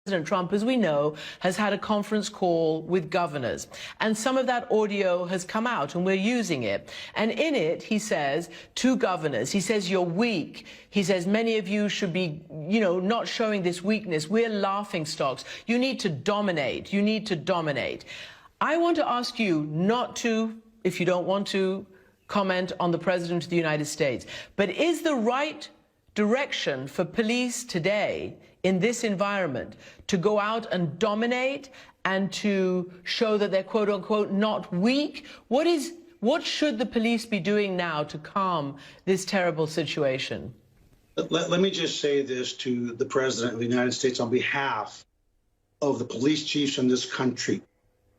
President Trump, as we know, has had a conference call with governors, and some of that audio has come out, and we're using it. And in it, he says to governors, he says, you're weak. He says, many of you should be, not showing this weakness. We're laughing stocks. You need to dominate. You need to dominate. I want to ask you not to, if you don't want to, comment on the President of the United States, but is the right direction for police today in this environment to go out and dominate and to show that they're quote unquote not weak? What should the police be doing now to calm this terrible situation? Let me just say this to the President of the United States on behalf of the police chiefs in this country.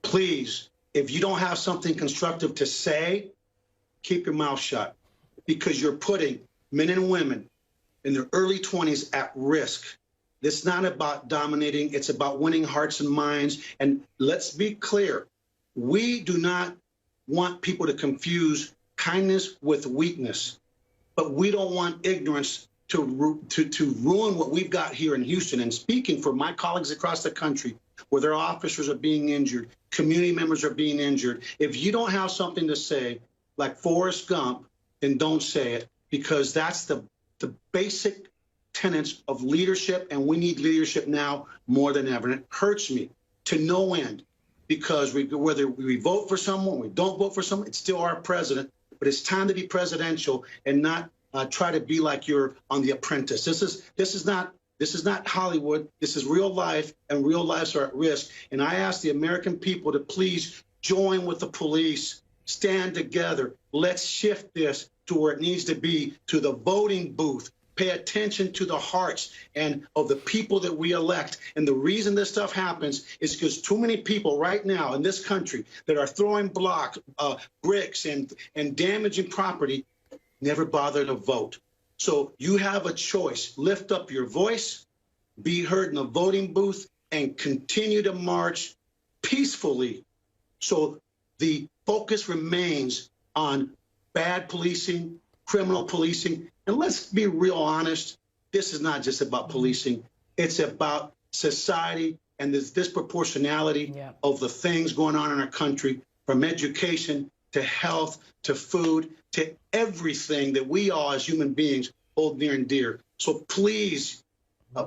Please, if you don't have something constructive to say, keep your mouth shut, because you're putting men and women in their early 20s at risk. It's not about dominating. It's about winning hearts and minds. And let's be clear. We do not want people to confuse kindness with weakness, but we don't want ignorance to ruin what we've got here in Houston. And speaking for my colleagues across the country, where their officers are being injured, community members are being injured, if you don't have something to say, like Forrest Gump, then don't say it, because that's the basic tenets of leadership, and we need leadership now more than ever. And it hurts me to no end, because whether we vote for someone, we don't vote for someone, it's still our president. But it's time to be presidential and not try to be like you're on The Apprentice. This is not Hollywood. This is real life, and real lives are at risk. And I ask the American people to please join with the police, stand together. Let's shift this to where it needs to be, to the voting booth. Pay attention to the hearts and of the people that we elect. And the reason this stuff happens is because too many people right now in this country that are throwing bricks and damaging property never bother to vote. So you have a choice. Lift up your voice, be heard in the voting booth, and continue to march peacefully. So the focus remains on bad policing, criminal policing. And let's be real honest, this is not just about policing. It's about society and this disproportionality of the things going on in our country, from education to health to food to everything that we all as human beings hold near and dear. So please,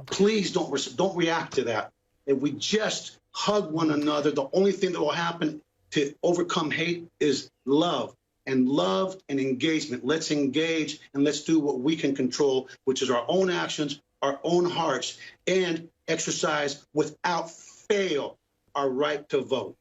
please don't react to that. If we just hug one another, the only thing that will happen to overcome hate is love. And love and engagement. Let's engage and let's do what we can control, which is our own actions, our own hearts, and exercise without fail our right to vote.